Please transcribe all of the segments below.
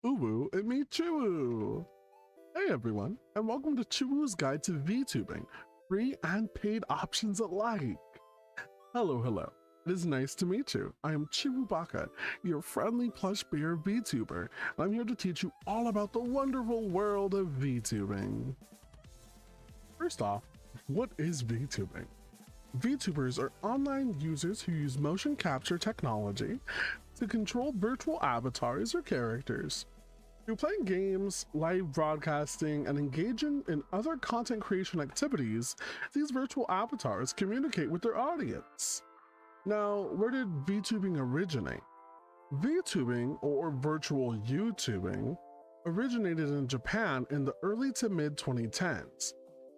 ChUwU and me, ChUwU. Hey everyone, and welcome to ChUwU's guide to Vtubing, free and paid options alike. Hello. It is nice to meet you. I am ChUwU, your friendly plush bear Vtuber, and I'm here to teach you all about the wonderful world of Vtubing. First off, what is Vtubing? Vtubers are online users who use motion capture technology to control virtual avatars or characters. Through playing games, live broadcasting, and engaging in other content creation activities, these virtual avatars communicate with their audience. Now, where did Vtubing originate? Vtubing, or virtual YouTubing, originated in Japan in the early to mid 2010s.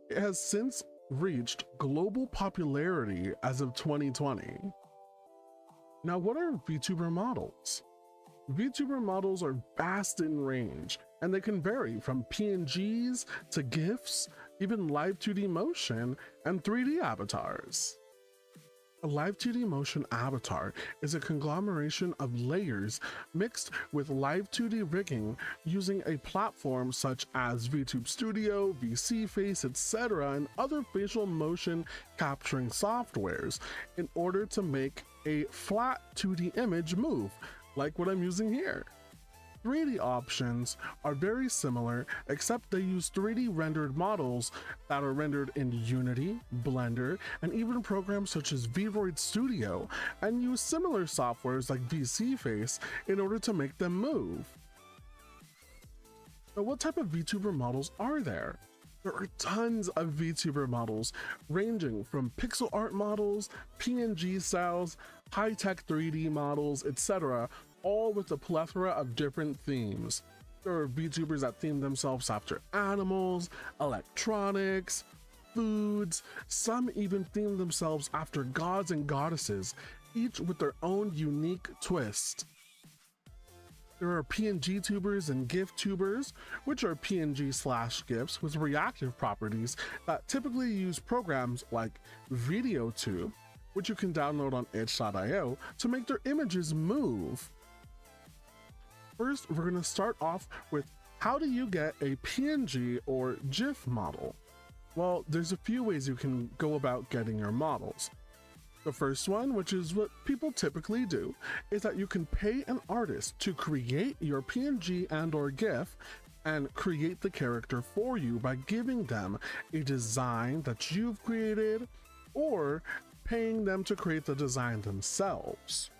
It has since reached global popularity as of 2020. Now, what are VTuber models? VTuber models are vast in range, and they can vary from PNGs to GIFs, even live 2D motion, and 3D avatars. A live 2D motion avatar is a conglomeration of layers mixed with live 2D rigging using a platform such as VTube Studio, VSeeFace, etc., and other facial motion capturing softwares in order to make a flat 2D image move, like what I'm using here. 3D options are very similar, except they use 3D rendered models that are rendered in Unity, Blender, and even programs such as Vtuber Studio, and use similar softwares like VSeeFace in order to make them move. So what type of VTuber models are there? There are tons of VTuber models, ranging from pixel art models, PNG styles, high-tech 3D models, etc., all with a plethora of different themes. There are VTubers that theme themselves after animals, electronics, foods, some even theme themselves after gods and goddesses, each with their own unique twist. There are PNGtubers and GIFtubers, which are PNG/GIFs with reactive properties that typically use programs like VideoTube, which you can download on itch.io to make their images move. First, we're going to start off with how do you get a PNG or GIF model? Well, there's a few ways you can go about getting your models. The first one, which is what people typically do, is that you can pay an artist to create your PNG and/or GIF and create the character for you by giving them a design that you've created or paying them to create the design themselves.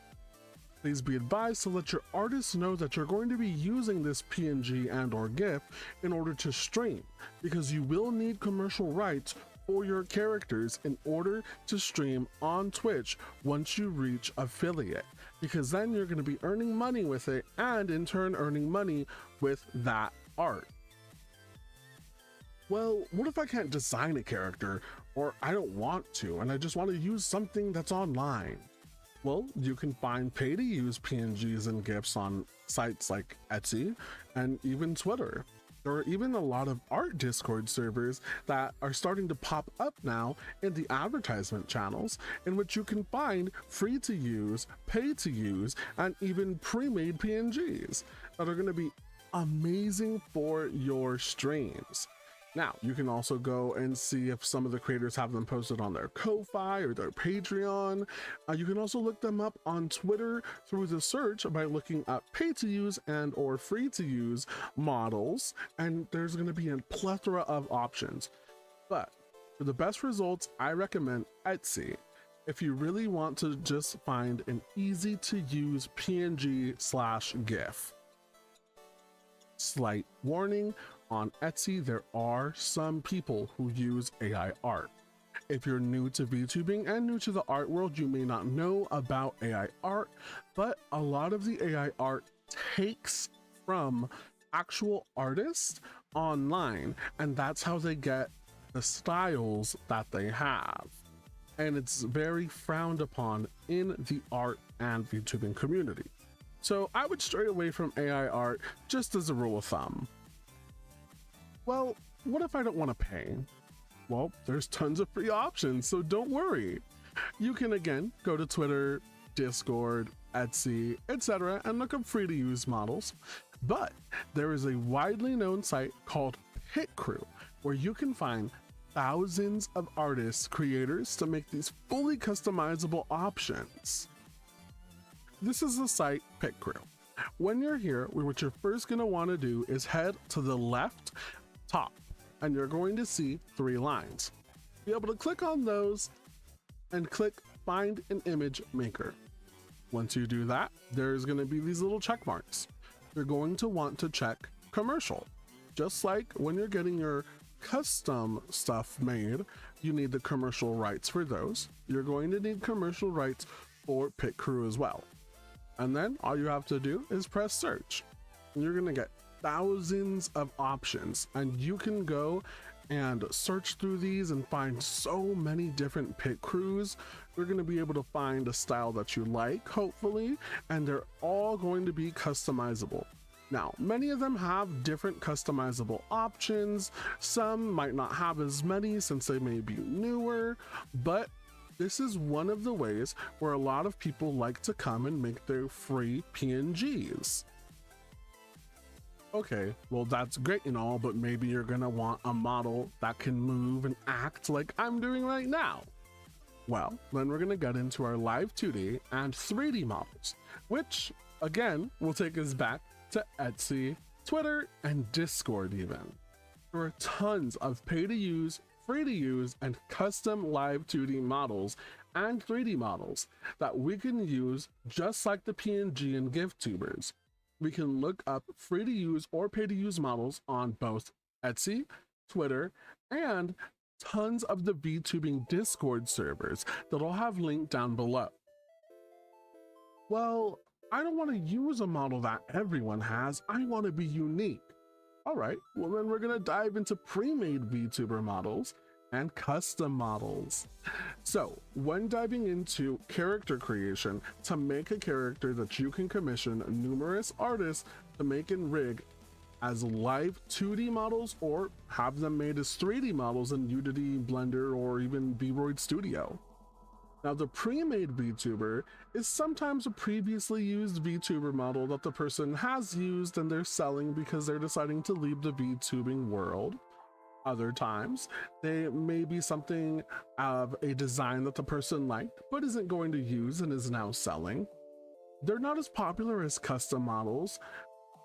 Please be advised to let your artists know that you're going to be using this PNG and/or GIF in order to stream, because you will need commercial rights for your characters in order to stream on Twitch once you reach affiliate, because then you're going to be earning money with it and in turn earning money with that art. Well, what if I can't design a character, or I don't want to and I just want to use something that's online? Well, you can find pay-to-use PNGs and GIFs on sites like Etsy and even Twitter. There are even a lot of art Discord servers that are starting to pop up now in the advertisement channels, in which you can find free-to-use, pay-to-use, and even pre-made PNGs that are going to be amazing for your streams. Now, you can also go and see if some of the creators have them posted on their Ko-Fi or their Patreon. You can also look them up on Twitter through the search by looking up pay-to-use and/or free-to-use models, and there's going to be a plethora of options. But for the best results, I recommend Etsy if you really want to just find an easy-to-use PNG/GIF. Slight warning, on Etsy, there are some people who use AI art. If you're new to VTubing and new to the art world, you may not know about AI art, but a lot of the AI art takes from actual artists online, and that's how they get the styles that they have. And it's very frowned upon in the art and VTubing community. So I would stray away from AI art just as a rule of thumb. Well, what if I don't want to pay? Well, there's tons of free options, so don't worry. You can again go to Twitter, Discord, Etsy, etc., and look up free to use models. But there is a widely known site called PitCrew where you can find thousands of artists, creators to make these fully customizable options. This is the site PitCrew. When you're here, what you're first going to want to do is head to the left top, and you're going to see 3 lines. Be able to click on those and click Find an Image Maker. Once you do that, there's going to be these little check marks. You're going to want to check commercial. Just like when you're getting your custom stuff made, you need the commercial rights for those. You're going to need commercial rights for PitCrew as well. And then all you have to do is press search. And you're going to get thousands of options, and you can go and search through these and find so many different PitCrews. You're going to be able to find a style that you like, hopefully, and they're all going to be customizable. Now, many of them have different customizable options. Some might not have as many since they may be newer, but this is one of the ways where a lot of people like to come and make their free PNGs. Okay, well that's great and all, but maybe you're gonna want a model that can move and act like I'm doing right now. Well, then we're gonna get into our live 2D and 3D models, which again will take us back to Etsy, Twitter, and Discord even. There are tons of pay to use, free to use, and custom live 2D models and 3D models that we can use just like the PNG and GIFtubers. We can look up free to use or pay to use models on both Etsy, Twitter, and tons of the Vtubing Discord servers that I'll have linked down below. Well, I don't want to use a model that everyone has. I want to be unique. All right, well then we're going to dive into pre-made Vtuber models and custom models. So when diving into character creation, to make a character that you can commission numerous artists to make and rig as live 2D models or have them made as 3D models in Unity, Blender, or even Vroid Studio. Now the pre-made Vtuber is sometimes a previously used Vtuber model that the person has used and they're selling because they're deciding to leave the Vtubing world. Other times, they may be something of a design that the person liked but isn't going to use and is now selling. They're not as popular as custom models,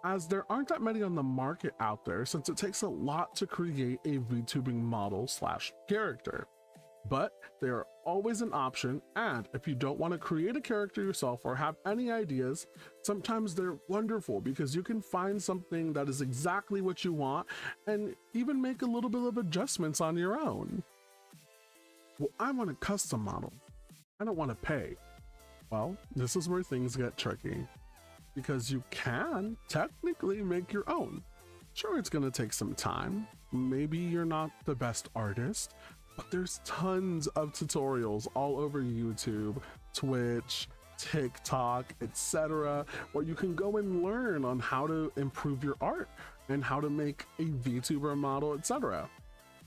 as there aren't that many on the market out there since it takes a lot to create a Vtubing model / character. But they are always an option, and if you don't want to create a character yourself or have any ideas, sometimes they're wonderful because you can find something that is exactly what you want and even make a little bit of adjustments on your own. Well, I want a custom model. I don't want to pay. Well, this is where things get tricky because you can technically make your own. Sure, it's going to take some time. Maybe you're not the best artist, but there's tons of tutorials all over YouTube, Twitch, TikTok, etc., where you can go and learn on how to improve your art and how to make a VTuber model, etc.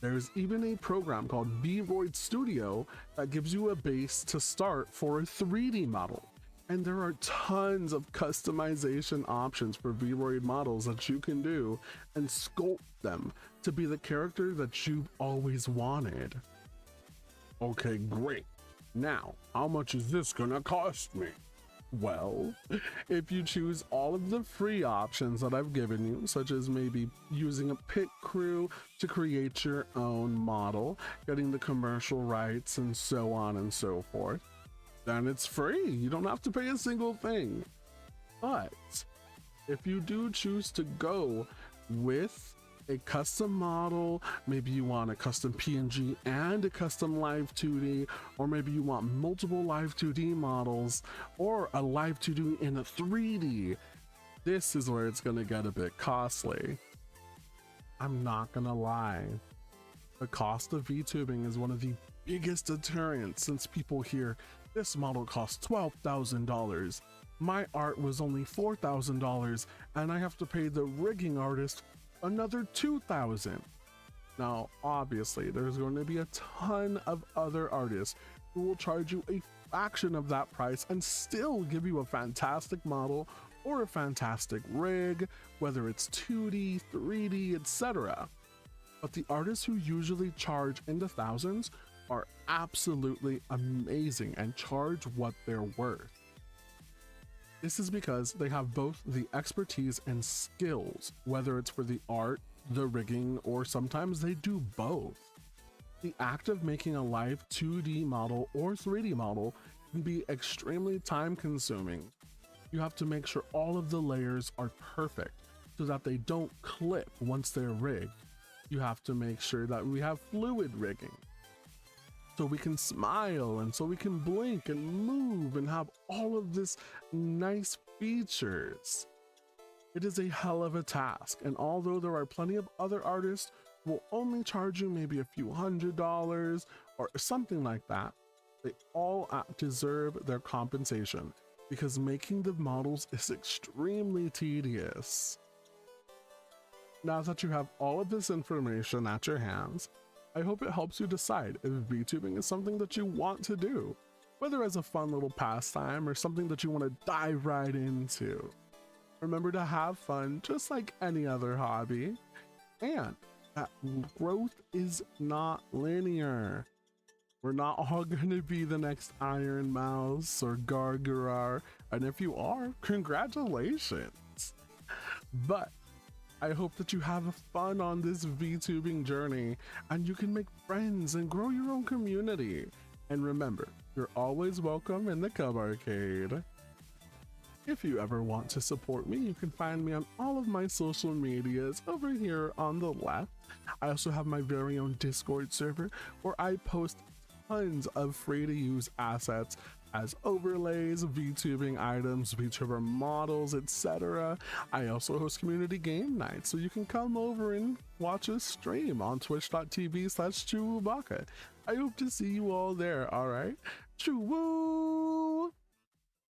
There's even a program called Vroid Studio that gives you a base to start for a 3D model. And there are tons of customization options for Vroid models that you can do and sculpt them to be the character that you've always wanted. Okay, great. Now, how much is this gonna cost me? Well, if you choose all of the free options that I've given you, such as maybe using a PitCrew to create your own model, getting the commercial rights, and so on and so forth, then it's free. You don't have to pay a single thing. But if you do choose to go with a custom model, maybe you want a custom PNG and a custom live 2D, or maybe you want multiple live 2D models or a live 2D in a 3D, this is where it's gonna get a bit costly. I'm not gonna lie, the cost of VTubing is one of the biggest deterrents since people hear this model costs $12,000. My art was only $4,000 and I have to pay the rigging artist another $2,000. Now, obviously, there's going to be a ton of other artists who will charge you a fraction of that price and still give you a fantastic model or a fantastic rig, whether it's 2D, 3D, etc. But the artists who usually charge in the thousands are absolutely amazing and charge what they're worth. This is because they have both the expertise and skills, whether it's for the art, the rigging, or sometimes they do both. The act of making a live 2D model or 3D model can be extremely time consuming. You have to make sure all of the layers are perfect so that they don't clip once they're rigged. You have to make sure that we have fluid rigging, so we can smile and so we can blink and move and have all of this nice features. It is a hell of a task, and although there are plenty of other artists who will only charge you maybe a few $100s or something like that, they all deserve their compensation because making the models is extremely tedious. Now that you have all of this information at your hands, I hope it helps you decide if VTubing is something that you want to do, whether as a fun little pastime or something that you want to dive right into. Remember to have fun just like any other hobby, and that growth is not linear. We're not all gonna be the next Iron Mouse or Gargarar, and if you are, congratulations. But I hope that you have fun on this VTubing journey and you can make friends and grow your own community. And remember, you're always welcome in the Cub Arcade. If you ever want to support me, you can find me on all of my social medias over here on the left. I also have my very own Discord server where I post tons of free to use assets as overlays, VTubing items, VTuber models, etc. I also host community game nights, so you can come over and watch us stream on twitch.tv/ChUwU's. I hope to see you all there, alright? ChUwU!